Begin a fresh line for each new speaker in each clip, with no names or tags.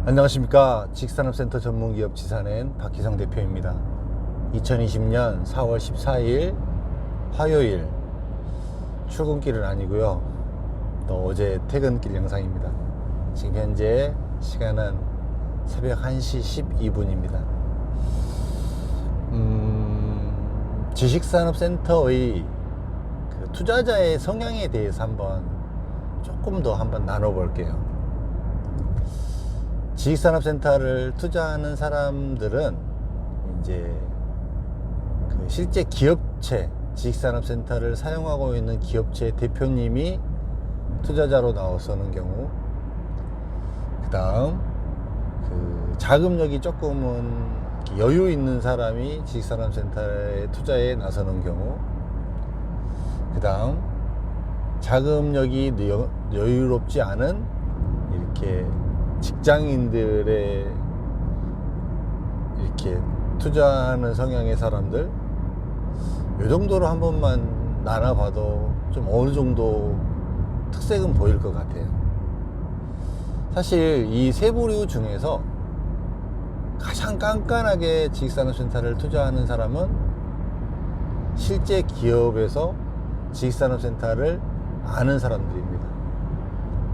안녕하십니까. 지식산업센터 전문기업 지산엔 박희성 대표입니다. 2020년 4월 14일 화요일 출근길은 아니고요, 또 어제 퇴근길 영상입니다. 지금 현재 시간은 새벽 1시 12분입니다 지식산업센터의 그 투자자의 성향에 대해서 조금 더 나눠볼게요. 지식산업센터를 투자하는 사람들은 이제 그 실제 기업체, 지식산업센터를 사용하고 있는 기업체 대표님이 투자자로 나서는 경우, 그 다음 그 자금력이 조금은 여유 있는 사람이 지식산업센터에 투자에 나서는 경우, 그 다음 자금력이 여유롭지 않은 이렇게 직장인들의 이렇게 투자하는 성향의 사람들, 이 정도로 한 번만 나눠봐도 좀 어느 정도 특색은 보일 것 같아요. 사실 이 세 부류 중에서 가장 깐깐하게 지식산업센터를 투자하는 사람은 실제 기업에서 지식산업센터를 아는 사람들입니다.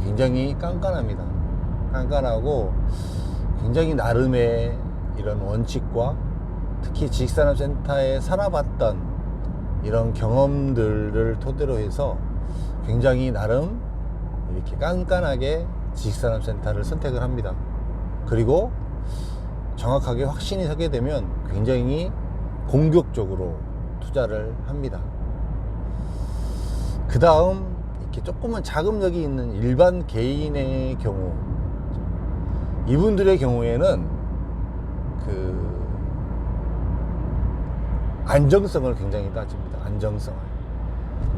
굉장히 깐깐합니다. 깐깐하고 굉장히 나름의 이런 원칙과 특히 지식산업센터에 살아봤던 이런 경험들을 토대로 해서 굉장히 나름 이렇게 깐깐하게 지식산업센터를 선택을 합니다. 그리고 정확하게 확신이 서게 되면 굉장히 공격적으로 투자를 합니다. 그 다음 이렇게 조금은 자금력이 있는 일반 개인의 경우, 이분들의 경우에는 그 안정성을 굉장히 따집니다. 안정성을.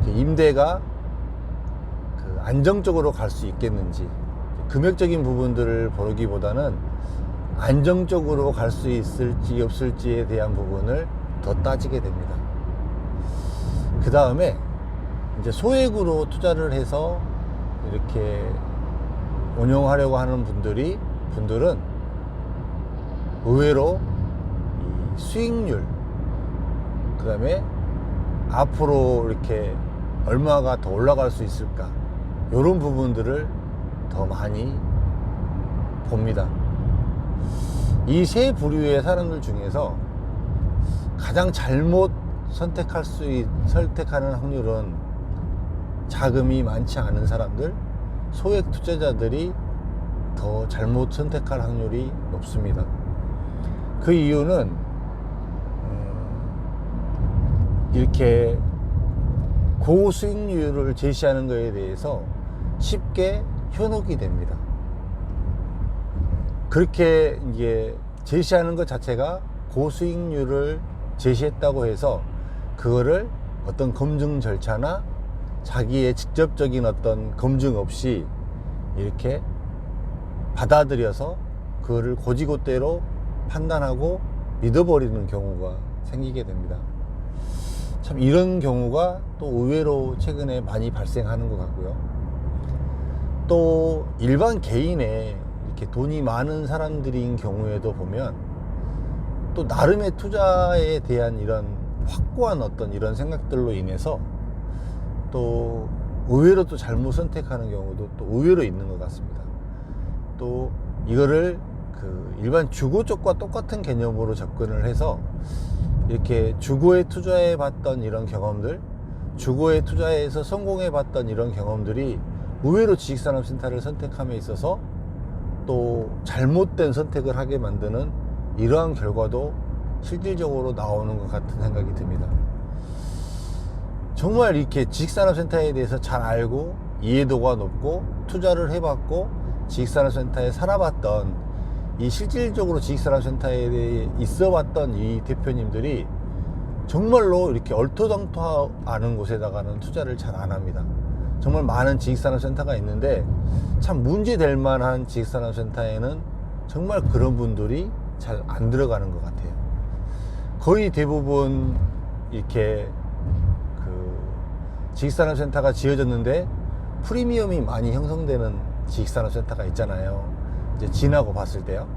임대가 그 안정적으로 갈 수 있겠는지, 금액적인 부분들을 보기보다는 안정적으로 갈 수 있을지 없을지에 대한 부분을 더 따지게 됩니다. 그 다음에 이제 소액으로 투자를 해서 이렇게 운용하려고 하는 분들은 의외로 이 수익률, 그 다음에 앞으로 이렇게 얼마가 더 올라갈 수 있을까, 이런 부분들을 더 많이 봅니다. 이 세 부류의 사람들 중에서 가장 잘못 선택하는 확률은 자금이 많지 않은 사람들, 소액 투자자들이 더 잘못 선택할 확률이 높습니다. 그 이유는 이렇게 고수익률을 제시하는 것에 대해서 쉽게 현혹이 됩니다. 그렇게 이제 제시하는 것 자체가 고수익률을 제시했다고 해서 그거를 어떤 검증 절차나 자기의 직접적인 어떤 검증 없이 이렇게 받아들여서 그거를 고지고대로 판단하고 믿어버리는 경우가 생기게 됩니다. 참 이런 경우가 또 의외로 최근에 많이 발생하는 것 같고요. 또 일반 개인의 이렇게 돈이 많은 사람들인 경우에도 보면 또 나름의 투자에 대한 이런 확고한 어떤 이런 생각들로 인해서 또 의외로 또 잘못 선택하는 경우도 또 의외로 있는 것 같습니다. 또 이거를 그 일반 주고 쪽과 똑같은 개념으로 접근을 해서 이렇게 주고에 투자해 봤던 이런 경험들, 주고에 투자해서 성공해 봤던 이런 경험들이 의외로 지식산업센터를 선택함에 있어서 또 잘못된 선택을 하게 만드는 이러한 결과도 실질적으로 나오는 것 같은 생각이 듭니다. 정말 이렇게 지식산업센터에 대해서 잘 알고 이해도가 높고 투자를 해봤고 지식산업센터에 살아봤던, 이 실질적으로 지식산업센터에 있어 봤던 이 대표님들이 정말로 이렇게 얼토당토 아는 곳에다가는 투자를 잘 안 합니다. 정말 많은 지식산업센터가 있는데 참 문제될 만한 지식산업센터에는 정말 그런 분들이 잘 안 들어가는 것 같아요. 거의 대부분 이렇게 그 지식산업센터가 지어졌는데 프리미엄이 많이 형성되는 지식산업센터가 있잖아요. 이제 지나고 봤을 때요.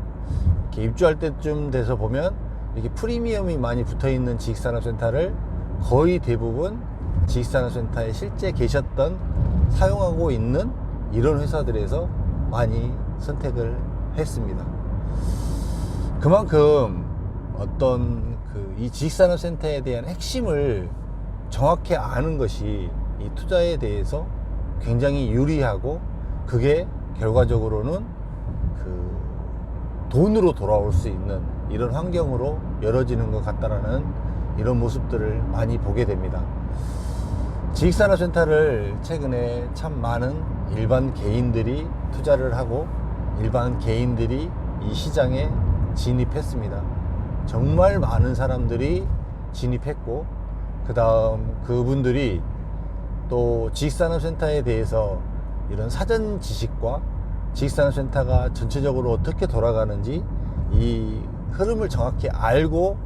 이렇게 입주할 때쯤 돼서 보면 이렇게 프리미엄이 많이 붙어 있는 지식산업센터를 거의 대부분 지식산업센터에 실제 계셨던 사용하고 있는 이런 회사들에서 많이 선택을 했습니다. 그만큼 어떤 이 지식산업센터에 대한 핵심을 정확히 아는 것이 이 투자에 대해서 굉장히 유리하고, 그게 결과적으로는 돈으로 돌아올 수 있는 이런 환경으로 열어지는 것 같다라는 이런 모습들을 많이 보게 됩니다. 지식산업센터를 최근에 참 많은 일반 개인들이 투자를 하고 일반 개인들이 이 시장에 진입했습니다. 정말 많은 사람들이 진입했고, 그 다음 그분들이 또 지식산업센터에 대해서 이런 사전 지식과 지식산업센터가 전체적으로 어떻게 돌아가는지 이 흐름을 정확히 알고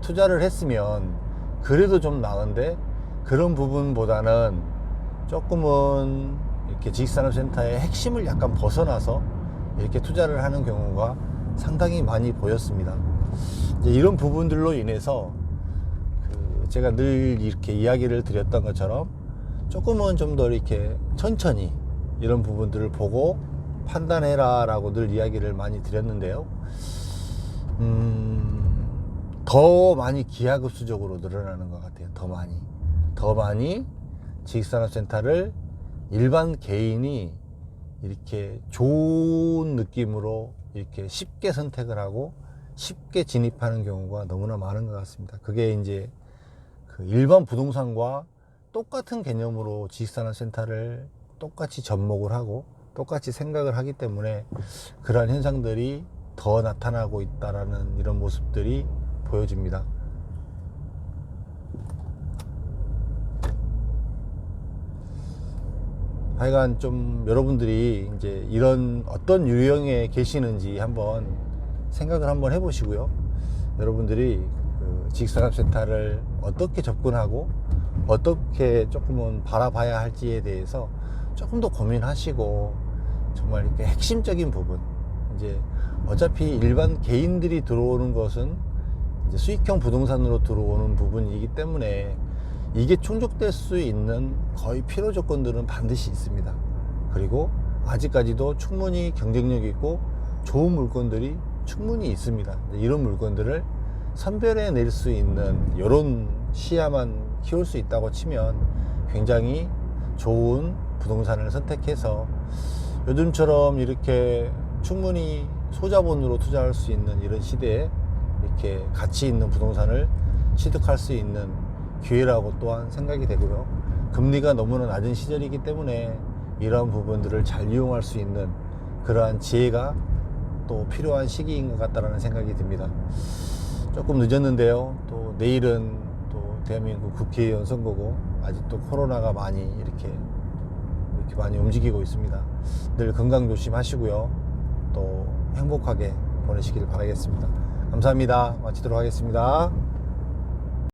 투자를 했으면 그래도 좀 나은데, 그런 부분보다는 조금은 이렇게 지식산업센터의 핵심을 약간 벗어나서 이렇게 투자를 하는 경우가 상당히 많이 보였습니다. 이제 이런 부분들로 인해서 제가 늘 이렇게 이야기를 드렸던 것처럼 조금은 좀 더 이렇게 천천히 이런 부분들을 보고 판단해라 라고 늘 이야기를 많이 드렸는데요. 더 많이 기하급수적으로 늘어나는 것 같아요. 더 많이 지식산업센터를 일반 개인이 이렇게 좋은 느낌으로 이렇게 쉽게 선택을 하고 쉽게 진입하는 경우가 너무나 많은 것 같습니다. 그게 이제 일반 부동산과 똑같은 개념으로 지식산업센터를 똑같이 접목을 하고 똑같이 생각을 하기 때문에 그러한 현상들이 더 나타나고 있다라는 이런 모습들이 보여집니다. 하여간 좀 여러분들이 이제 이런 어떤 유형에 계시는지 한번 생각을 한번 해보시고요. 여러분들이 지식산업센터를 어떻게 접근하고 어떻게 조금은 바라봐야 할지에 대해서 조금 더 고민하시고, 정말 이렇게 핵심적인 부분, 이제 어차피 일반 개인들이 들어오는 것은 이제 수익형 부동산으로 들어오는 부분이기 때문에 이게 충족될 수 있는 거의 필요 조건들은 반드시 있습니다. 그리고 아직까지도 충분히 경쟁력 있고 좋은 물건들이 충분히 있습니다. 이런 물건들을 선별해낼 수 있는 이런 시야만 키울 수 있다고 치면 굉장히 좋은 부동산을 선택해서 요즘처럼 이렇게 충분히 소자본으로 투자할 수 있는 이런 시대에 이렇게 가치 있는 부동산을 취득할 수 있는 기회라고 또한 생각이 되고요. 금리가 너무나 낮은 시절이기 때문에 이러한 부분들을 잘 이용할 수 있는 그러한 지혜가 또 필요한 시기인 것 같다는 생각이 듭니다. 조금 늦었는데요. 또 내일은 또 대한민국 국회의원 선거고 아직도 코로나가 많이 이렇게 많이 움직이고 있습니다. 늘 건강 조심하시고요. 또 행복하게 보내시길 바라겠습니다. 감사합니다. 마치도록 하겠습니다.